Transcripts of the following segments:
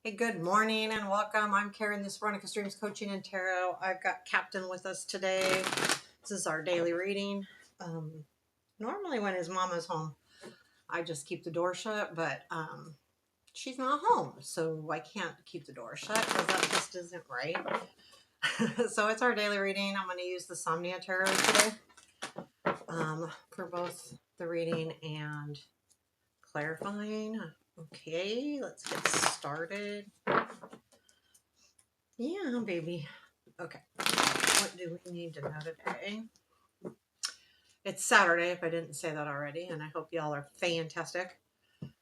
Hey, good morning and welcome. I'm Karen, this Veronica Streams Coaching and Tarot. I've got Captain with us today. This is our daily reading. Um, Normally when his mama's home, I just keep the door shut, but she's not home, so I can't keep the door shut because that just isn't right. So it's our daily reading. I'm going to use the Somnia Tarot today for both the reading and clarifying. Okay, let's get started. Yeah, baby. Okay. What do we need to know today? It's Saturday, if I didn't say that already, and I hope y'all are fantastic. Okay.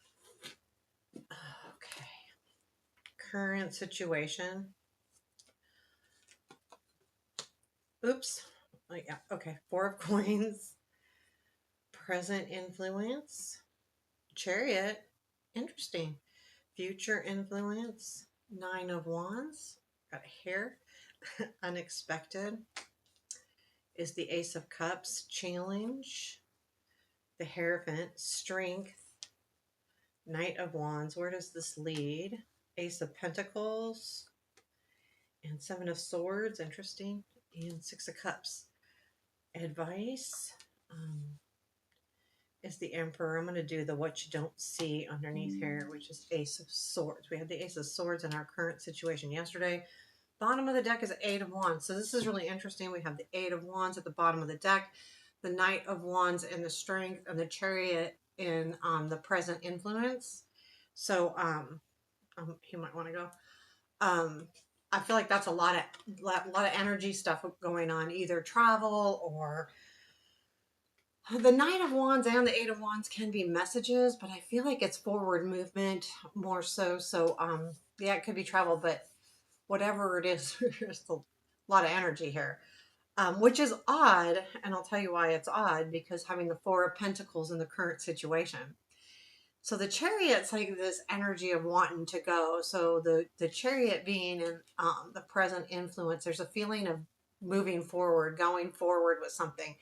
Current situation. Oops. Oh, yeah. Okay. Four of coins. Present influence. Chariot. Interesting. Future influence. Nine of wands. Got a hair. Unexpected. Is the Ace of Cups. Challenge. The Hierophant. Strength. Knight of Wands. Where does this lead? Ace of Pentacles and Seven of Swords. Interesting. And Six of Cups. Advice is the Emperor. I'm going to do the what you don't see underneath here, which is Ace of Swords. We had the Ace of Swords in our current situation yesterday. Bottom of the deck is Eight of Wands. So this is really interesting. We have the Eight of Wands at the bottom of the deck, the Knight of Wands in the Strength, and the Chariot in the present influence. So you might want to go. I feel like that's a lot of energy stuff going on, either travel or the Knight of Wands and the Eight of Wands can be messages, but I feel like it's forward movement more so. So yeah, it could be travel, but whatever it is, there's a lot of energy here. Which is odd, and I'll tell you why it's odd, because having the Four of Pentacles in the current situation. So the Chariot's like this energy of wanting to go. So the Chariot being in the present influence, there's a feeling of moving forward, going forward with something.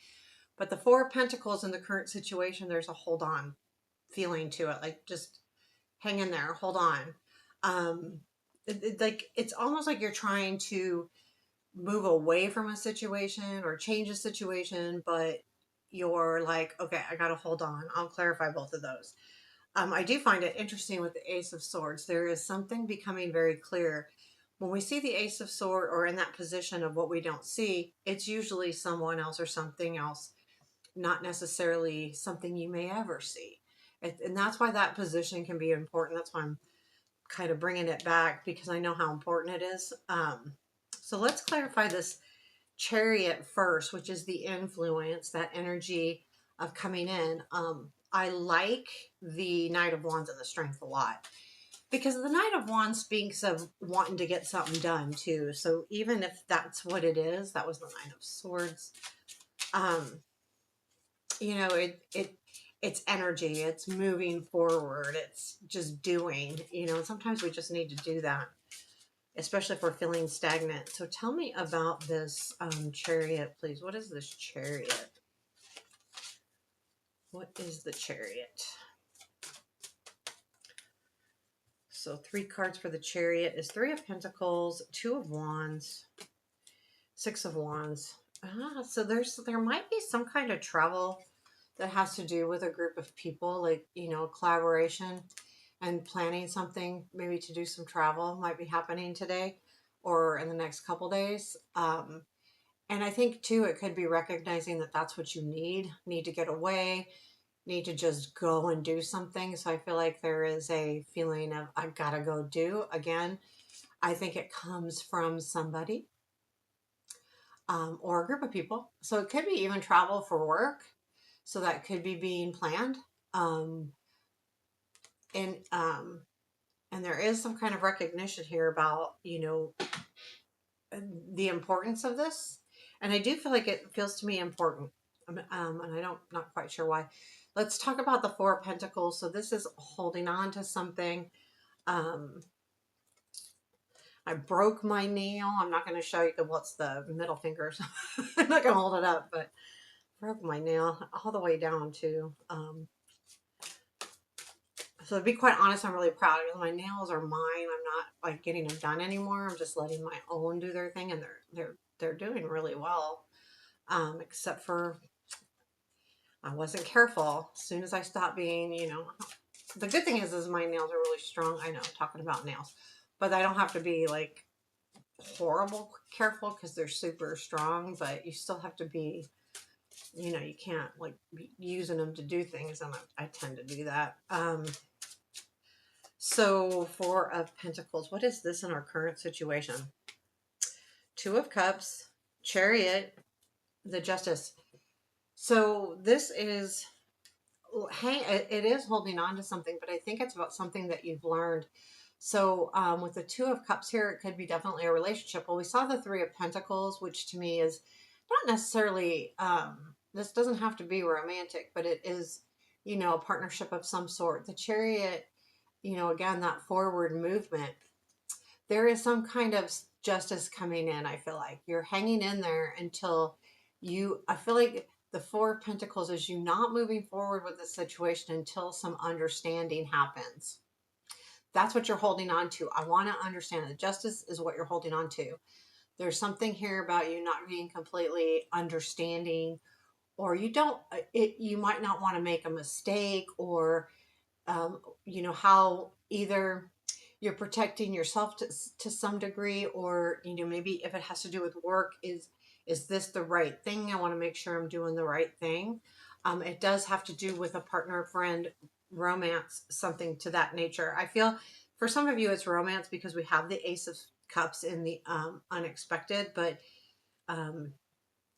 But the Four of Pentacles in the current situation, there's a hold on feeling to it, like just hang in there, hold on. Like it's almost like you're trying to move away from a situation or change a situation, but you're like, okay, I got to hold on. I'll clarify both of those. I do find it interesting with the Ace of Swords. There is something becoming very clear. When we see the Ace of Swords or in that position of what we don't see, it's usually someone else or something else, not necessarily something you may ever see. And that's why that position can be important. That's why I'm kind of bringing it back, because I know how important it is. So let's clarify this Chariot first, which is the influence, that energy of coming in. I like the Knight of Wands and the Strength a lot, because the Knight of Wands speaks of wanting to get something done too. So even if that's what it is, that was the Nine of Swords. You know, it's energy, it's moving forward, it's just doing, you know, sometimes we just need to do that, especially if we're feeling stagnant. So tell me about this Chariot, please. What is this Chariot? What is the Chariot? So 3 cards for the Chariot is Three of Pentacles, Two of Wands, Six of Wands. So there might be some kind of travel that has to do with a group of people, like, you know, collaboration and planning something, maybe to do some travel might be happening today or in the next couple days. And I think too, it could be recognizing that that's what you need to get away, need to just go and do something. So I feel like there is a feeling of, I've got to go do. Again, I think it comes from somebody or a group of people. So it could be even travel for work. So that could be being planned. Um, and and there is some kind of recognition here about, you know, the importance of this. And I do feel like it feels to me important. And I don't, not quite sure why. Let's talk about the Four of Pentacles. So this is holding on to something. I broke my nail. I'm not going to show you what's the middle fingers. I'm not going to hold it up, but broke my nail all the way down to So to be quite honest, I'm really proud because my nails are mine. I'm not like getting them done anymore. I'm just letting my own do their thing, and they're doing really well. Except for I wasn't careful. As soon as I stopped being, the good thing is my nails are really strong. I know, talking about nails, but I don't have to be like horrible careful because they're super strong. But you still have to be, you can't like be using them to do things, and I tend to do that. So Four of Pentacles, what is this in our current situation? Two of Cups, Chariot, the Justice. So this is, hey, it is holding on to something, but I think it's about something that you've learned. So with the Two of Cups here, it could be definitely a relationship. Well, we saw the Three of Pentacles, which to me is not necessarily, this doesn't have to be romantic, but it is, a partnership of some sort. The Chariot, again, that forward movement. There is some kind of justice coming in. I feel like you're hanging in there until I feel like the Four of Pentacles is you not moving forward with the situation until some understanding happens. That's what you're holding on to. I want to understand that justice is what you're holding on to. There's something here about you not being completely understanding, or you might not want to make a mistake, or how either you're protecting yourself to some degree, or maybe if it has to do with work, is this the right thing? I want to make sure I'm doing the right thing. It does have to do with a partner, friend, romance, something to that nature. I feel for some of you it's romance because we have the Ace of Cups in the unexpected, but um,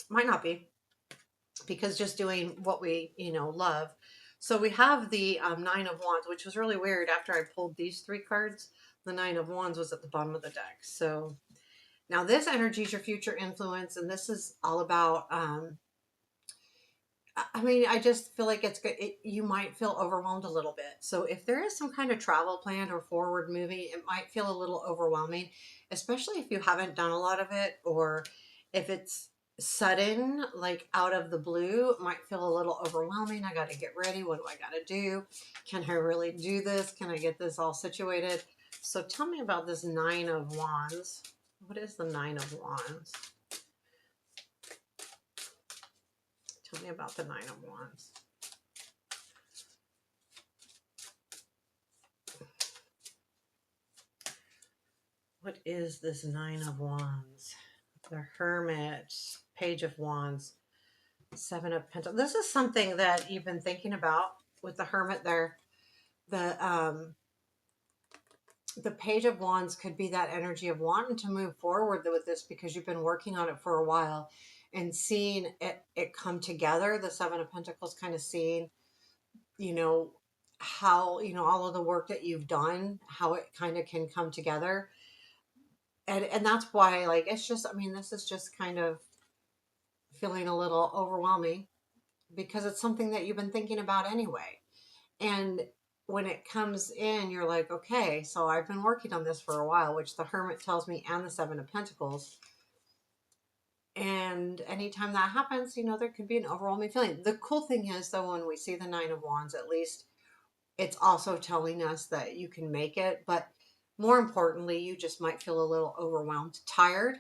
might not be, because just doing what we love. So we have the Nine of Wands, which was really weird. After I pulled these three cards, the Nine of Wands was at the bottom of the deck. So now this energy is your future influence, and this is all about I mean, I just feel like it's good. You might feel overwhelmed a little bit. So if there is some kind of travel plan or forward moving, it might feel a little overwhelming, especially if you haven't done a lot of it, or if it's sudden, like out of the blue, it might feel a little overwhelming. I got to get ready. What do I got to do? Can I really do this? Can I get this all situated? So tell me about this Nine of Wands. What is the Nine of Wands? Tell me about the Nine of Wands. What is this Nine of Wands? The Hermit, Page of Wands, Seven of Pentacles. This is something that you've been thinking about with the Hermit there. The Page of Wands could be that energy of wanting to move forward with this because you've been working on it for a while and seeing it come together. The Seven of Pentacles, kind of seeing, how, all of the work that you've done, how it kind of can come together. And that's why, like, it's just, I mean, this is just kind of feeling a little overwhelming because it's something that you've been thinking about anyway. And when it comes in, you're like, okay, so I've been working on this for a while, which the Hermit tells me, and the Seven of Pentacles. And anytime that happens, there could be an overwhelming feeling. The cool thing is, though, when we see the Nine of Wands, at least it's also telling us that you can make it. But more importantly, you just might feel a little overwhelmed, tired.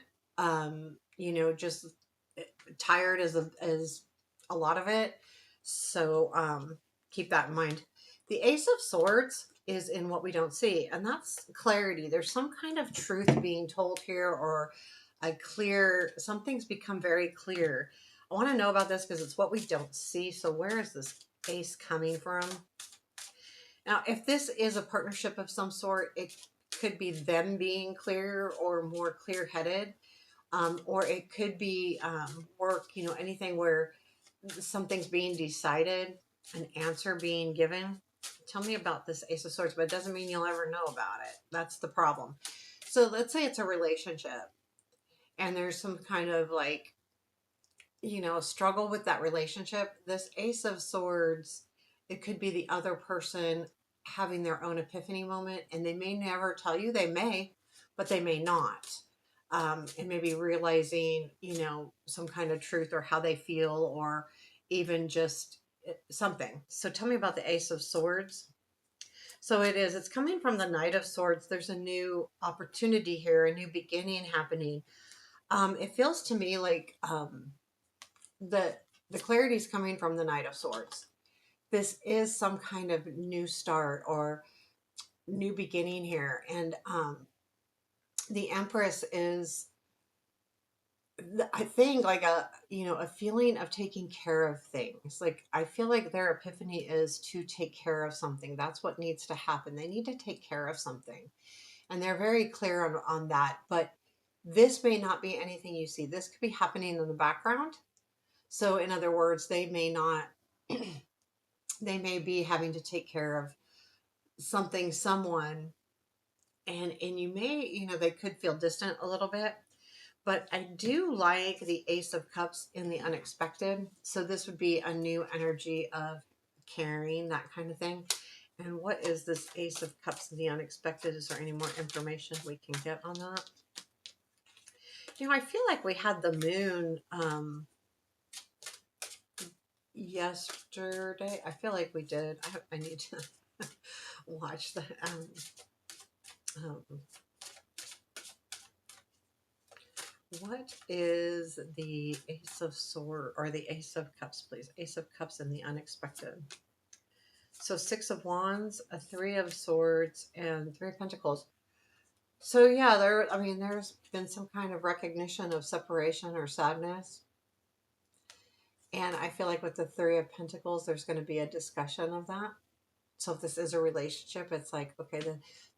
Just tired is a lot of it. So keep that in mind. The Ace of Swords is in what we don't see, and that's clarity. There's some kind of truth being told here, or something's become very clear. I want to know about this because it's what we don't see. So where is this ace coming from? Now, if this is a partnership of some sort, it could be them being clear or more clear-headed. Or it could be work, anything where something's being decided, an answer being given. Tell me about this Ace of Swords, but it doesn't mean you'll ever know about it. That's the problem. So let's say it's a relationship and there's some kind of like, struggle with that relationship. This Ace of Swords, it could be the other person having their own epiphany moment, and they may never tell you. They may, but they may not. And maybe realizing, some kind of truth or how they feel, or even just something. So tell me about the Ace of Swords. So it is. It's coming from the Knight of Swords. There's a new opportunity here, a new beginning happening. It feels to me like the clarity is coming from the Knight of Swords. This is some kind of new start or new beginning here, and the Empress is, I think, like a, a feeling of taking care of things. Like I feel like their epiphany is to take care of something. That's what needs to happen. They need to take care of something, and they're very clear on that. But this may not be anything you see. This could be happening in the background. So in other words, they may not. They may be having to take care of something, someone, and you may, they could feel distant a little bit. But I do like the Ace of Cups in the unexpected. So this would be a new energy of caring, that kind of thing. And what is this Ace of Cups in the unexpected? Is there any more information we can get on that? I feel like we had the moon yesterday. I feel like we did. I need to watch the um, what is the Ace of Swords or the Ace of Cups, please? Ace of Cups and the unexpected. So 6 of Wands, a 3 of Swords, and 3 of Pentacles. So yeah, there's been some kind of recognition of separation or sadness. And I feel like with the 3 of Pentacles, there's going to be a discussion of that. So if this is a relationship, it's like, okay,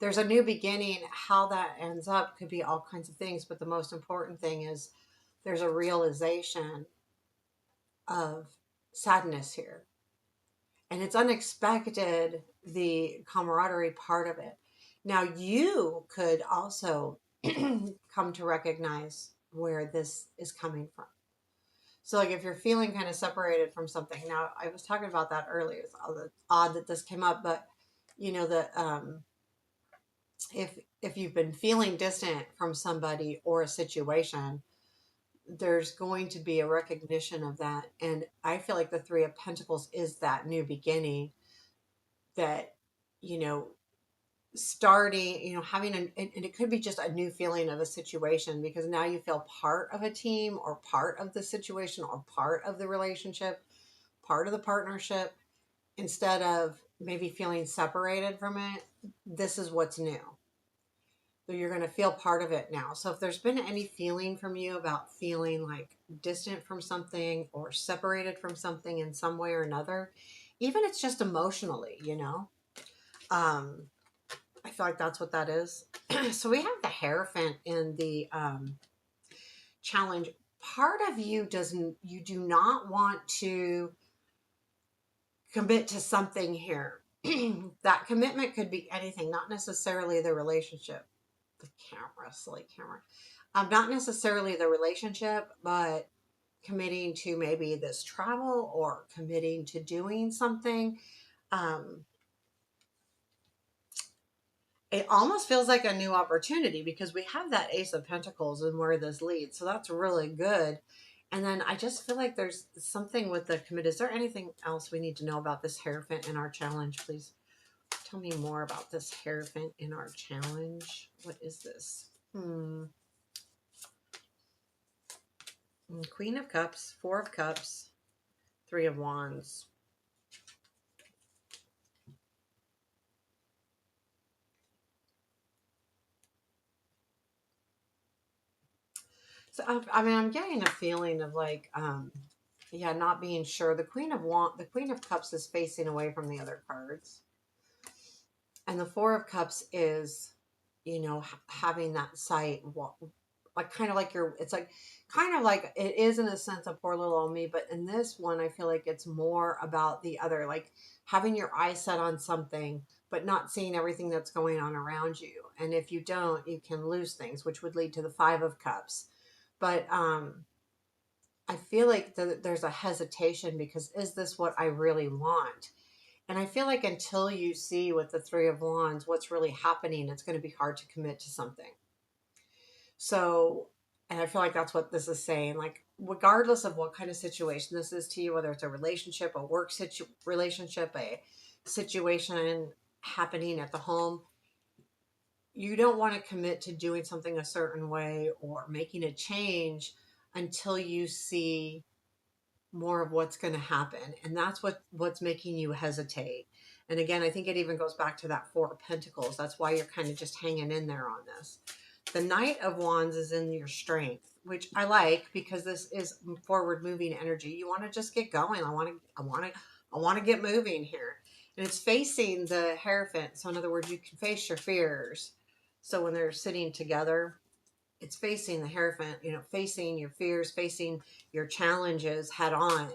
there's a new beginning. How that ends up could be all kinds of things. But the most important thing is there's a realization of sadness here. And it's unexpected, the camaraderie part of it. Now, you could also come to recognize where this is coming from. So, like, if you're feeling kind of separated from something, now I was talking about that earlier. It's odd that this came up, but if you've been feeling distant from somebody or a situation, there's going to be a recognition of that. And I feel like the 3 of Pentacles is that new beginning that, you know, starting, having and it could be just a new feeling of a situation because now you feel part of a team or part of the situation or part of the relationship, part of the partnership, instead of maybe feeling separated from it. This is what's new. So you're going to feel part of it now. So if there's been any feeling from you about feeling like distant from something or separated from something in some way or another, even it's just emotionally, I feel like that's what that is. So we have the Hierophant in the challenge. Part of you you do not want to commit to something here. That commitment could be anything, not necessarily the relationship. The camera, silly camera. Not necessarily the relationship, but committing to maybe this travel or committing to doing something. It almost feels like a new opportunity because we have that Ace of Pentacles and where this leads. So that's really good. And then I just feel like there's something with the commit. Is there anything else we need to know about this Hierophant in our challenge? Please tell me more about this Hierophant in our challenge. What is this? Queen of Cups, 4 of Cups, 3 of Wands. So I'm getting a feeling of like, yeah, not being sure. The Queen of Cups is facing away from the other cards, and the 4 of Cups is, having that sight, like kind of like it's like kind of like it is in a sense of poor little old me, but in this one, I feel like it's more about the other, like having your eyes set on something, but not seeing everything that's going on around you. And if you don't, you can lose things, which would lead to the 5 of Cups. But I feel like there's a hesitation because is this what I really want? And I feel like until you see with the 3 of Wands what's really happening, it's going to be hard to commit to something. So, and I feel like that's what this is saying. Like, regardless of what kind of situation this is to you, whether it's a relationship, a work relationship, a situation, happening at the home, you don't want to commit to doing something a certain way or making a change until you see more of what's going to happen, and that's what's making you hesitate. And again, I think it even goes back to that Four of Pentacles. That's why you're kind of just hanging in there on this. The Knight of Wands is in your strength, which I like because this is forward moving energy. You want to just get going. I want to get moving here. And it's facing the Hierophant. So in other words, you can face your fears. So when they're sitting together, it's facing the Hierophant, facing your fears, facing your challenges head on.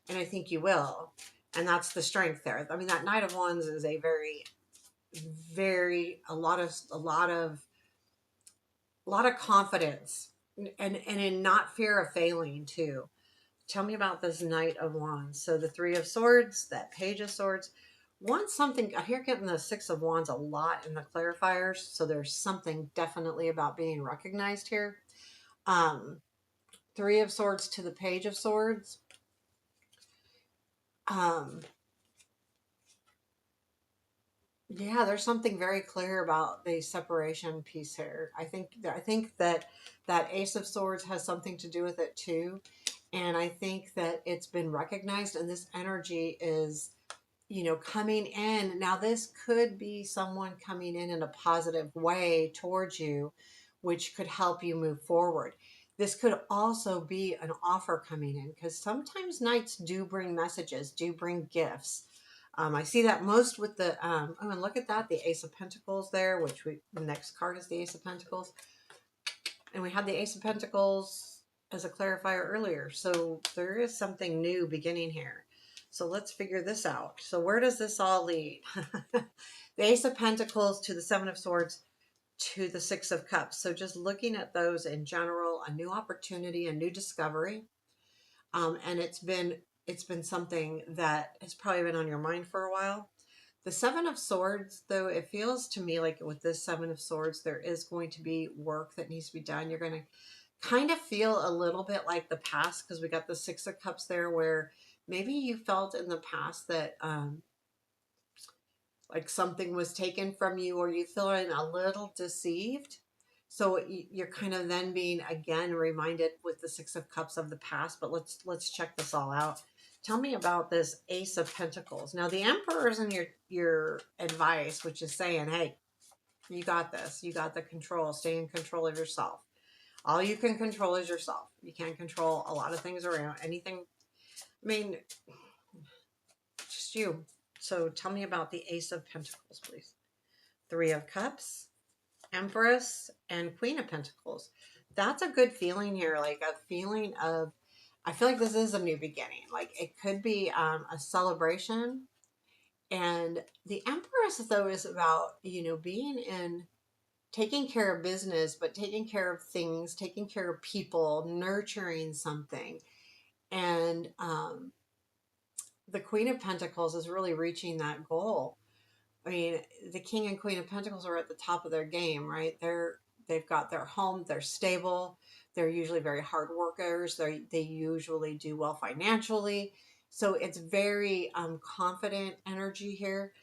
And I think you will. And that's the strength there. I mean, that Knight of Wands is a very, very, a lot of confidence, and in not fear of failing too. Tell me about this Knight of Wands. So the Three of Swords, that Page of Swords. Want something, I hear getting the Six of Wands a lot in the clarifiers. So there's something definitely about being recognized here. Three of Swords to the Page of Swords. Yeah, there's something very clear about the separation piece here. I think that Ace of Swords has something to do with it too. And I think that it's been recognized, and this energy is, coming in. Now, this could be someone coming in a positive way towards you, which could help you move forward. This could also be an offer coming in, because sometimes nights do bring messages, do bring gifts. I see that most with the, oh, and look at that, the Ace of Pentacles there, the next card is the Ace of Pentacles. And we had the Ace of Pentacles as a clarifier earlier. So there is something new beginning here. So let's figure this out. So where does this all lead? The Ace of Pentacles to the Seven of Swords to the Six of Cups. So just looking at those in general, a new opportunity, a new discovery. And it's been something that has probably been on your mind for a while. The Seven of Swords, though, it feels to me like with this Seven of Swords, there is going to be work that needs to be done. You're going to kind of feel a little bit like the past, because we got the Six of Cups there, where maybe you felt in the past that like something was taken from you, or you feeling a little deceived. So you're kind of then being again reminded with the Six of Cups of the past. But let's check this all out. Tell me about this Ace of Pentacles. Now the Emperor is in your advice, which is saying, hey, you got this. You got the control. Stay in control of yourself. All you can control is yourself. You can't control a lot of things around anything. I mean, just you. So tell me about the Ace of Pentacles, please. Three of Cups, Empress, and Queen of Pentacles. That's a good feeling here, like a feeling of, I feel like this is a new beginning. Like it could be a celebration. And the Empress, though, is about, being in, taking care of business, but taking care of things, taking care of people, nurturing something. And the Queen of Pentacles is really reaching that goal. I mean, the King and Queen of Pentacles are at the top of their game, right? They've got their home, they're stable, they're usually very hard workers, they usually do well financially. So it's very confident energy here.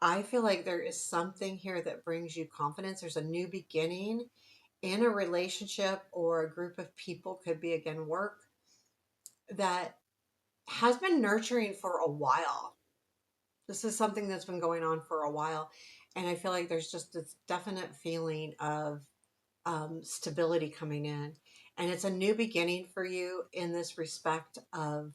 I feel like there is something here that brings you confidence. There's a new beginning in a relationship or a group of people, could be again work, that has been nurturing for a while. This is something that's been going on for a while. And I feel like there's just this definite feeling of stability coming in. And it's a new beginning for you in this respect of,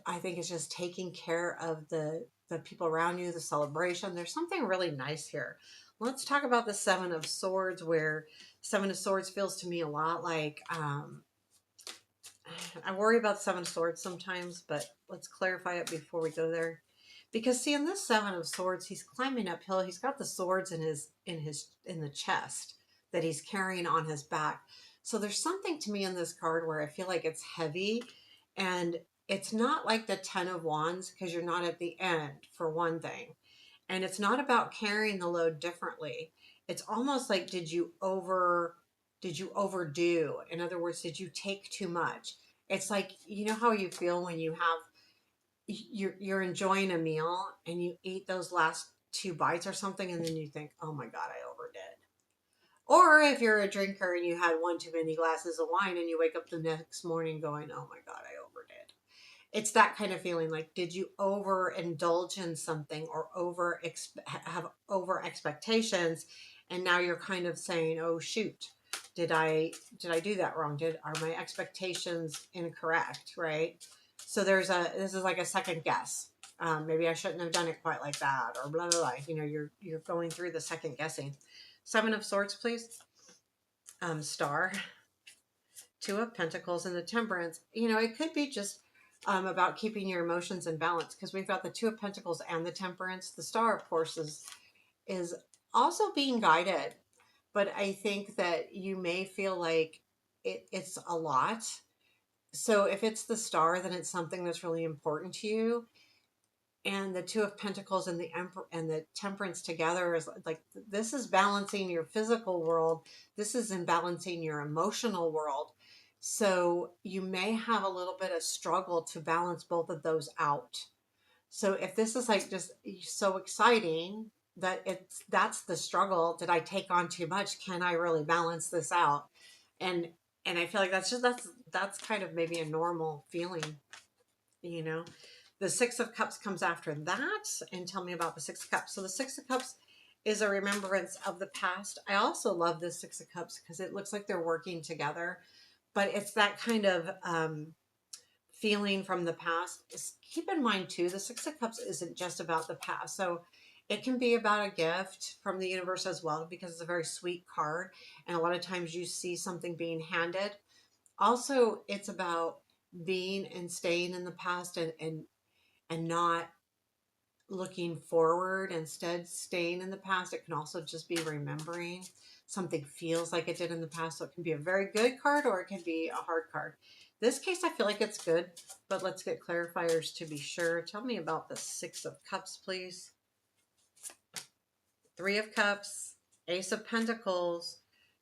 I think it's just taking care of the people around you, the celebration. There's something really nice here. Let's talk about the Seven of Swords, where Seven of Swords feels to me a lot like, I worry about Seven of Swords sometimes, but let's clarify it before we go there. Because see, in this Seven of Swords, he's climbing uphill. He's got the swords in the chest that he's carrying on his back. So there's something to me in this card where I feel like it's heavy, and it's not like the Ten of Wands, because you're not at the end, for one thing. And it's not about carrying the load differently. It's almost like, did you overdo? In other words, did you take too much? It's like, you know how you feel when you're enjoying a meal and you eat those last 2 bites or something, and then you think, oh my God, I overdid. Or if you're a drinker and you had one too many glasses of wine and you wake up the next morning going, oh my God, I overdid. It's that kind of feeling like, did you overindulge in something or have over expectations? And now you're kind of saying, oh, shoot, did I do that wrong? Are my expectations incorrect? Right. So this is like a second guess. Maybe I shouldn't have done it quite like that, or blah, blah, blah. You're going through the second guessing. 7 of Swords, please. Star, 2 of Pentacles, and the Temperance. It could be just about keeping your emotions in balance, because we've got the 2 of Pentacles and the Temperance. The Star, of course, is also being guided, but I think that you may feel like it's a lot. So if it's the Star, then it's something that's really important to you. And the 2 of Pentacles and the Emperor and the Temperance together is like, this is balancing your physical world. This is in balancing your emotional world. So you may have a little bit of struggle to balance both of those out. So if this is like just so exciting that that's the struggle. Did I take on too much? Can I really balance this out? And I feel like that's kind of maybe a normal feeling, you know. The 6 of Cups comes after that. And tell me about the 6 of Cups. So the 6 of Cups is a remembrance of the past. I also love this 6 of Cups because it looks like they're working together, but it's that kind of feeling from the past. Keep in mind too, the 6 of Cups isn't just about the past. So it can be about a gift from the universe as well, because it's a very sweet card. And a lot of times you see something being handed. Also, it's about being and staying in the past, and not looking forward, instead staying in the past. It can also just be remembering something feels like it did in the past. So it can be a very good card, or it can be a hard card. This case, I feel like it's good, but let's get clarifiers to be sure. Tell me about the 6 of Cups, please. 3 of Cups, Ace of Pentacles,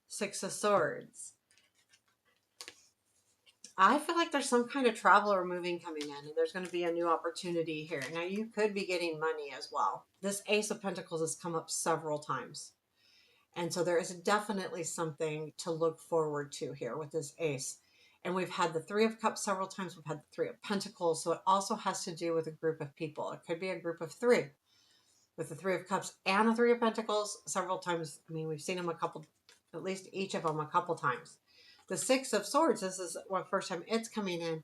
6 of Swords. I feel like there's some kind of travel or moving coming in, and there's going to be a new opportunity here. Now, you could be getting money as well. This Ace of Pentacles has come up several times. And so there is definitely something to look forward to here with this Ace. And we've had the 3 of Cups several times. We've had the 3 of Pentacles. So it also has to do with a group of people. It could be a group of 3 with the 3 of Cups and the 3 of Pentacles several times. I mean, we've seen them at least each of them a couple times. The 6 of Swords, this is the first time it's coming in,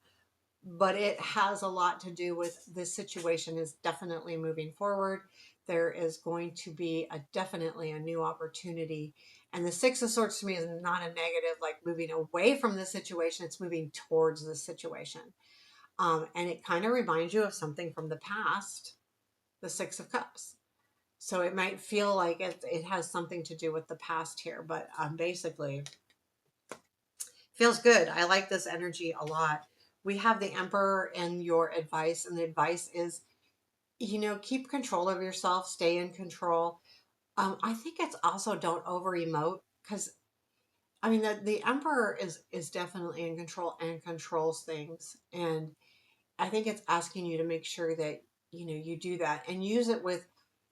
but it has a lot to do with this situation is definitely moving forward. There is going to be definitely a new opportunity. And the 6 of Swords to me is not a negative, like moving away from the situation. It's moving towards the situation. And it kind of reminds you of something from the past, the 6 of Cups. So it might feel like it has something to do with the past here, but basically feels good. I like this energy a lot. We have the Emperor and your advice, and the advice is, keep control of yourself, stay in control. I think it's also don't over emote, because I mean the Emperor is definitely in control and controls things, and I think it's asking you to make sure that you do that and use it with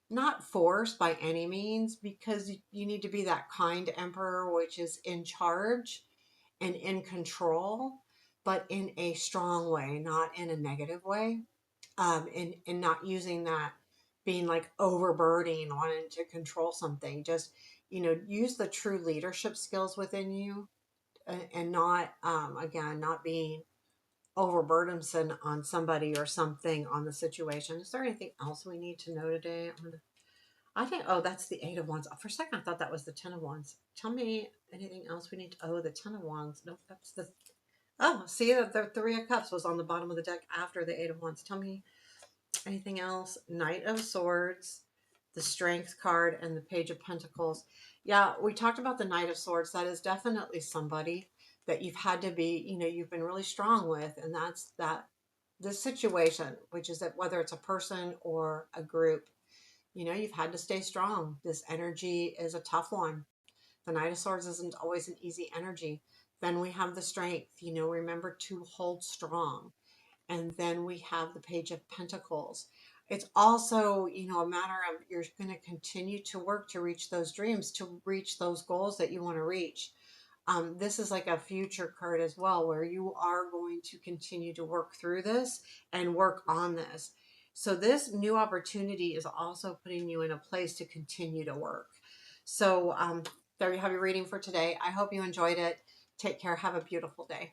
not force by any means, because you need to be that kind Emperor, which is in charge and in control, but in a strong way, not in a negative way. And not using that being like overburdening, wanting to control something. Just, use the true leadership skills within you, and not, again, not being overburdensome on somebody or something on the situation. Is there anything else we need to know today? I think, oh, that's the 8 of Wands. For a second, I thought that was the 10 of Wands. Tell me anything else we need to, oh, the 10 of Wands. Nope, that's the, oh, see, the 3 of Cups was on the bottom of the deck after the 8 of Wands. Tell me anything else. Knight of Swords, the Strength card, and the Page of Pentacles. Yeah, we talked about the Knight of Swords. That is definitely somebody that you've had to be, you've been really strong with, and that's this situation, which is that whether it's a person or a group, you've had to stay strong. This energy is a tough one. The Knight of Swords isn't always an easy energy. Then we have the Strength, remember to hold strong. And then we have the Page of Pentacles. It's also, a matter of you're going to continue to work to reach those dreams, to reach those goals that you want to reach. This is like a future card as well, where you are going to continue to work through this and work on this. So this new opportunity is also putting you in a place to continue to work. So there you have your reading for today. I hope you enjoyed it. Take care. Have a beautiful day.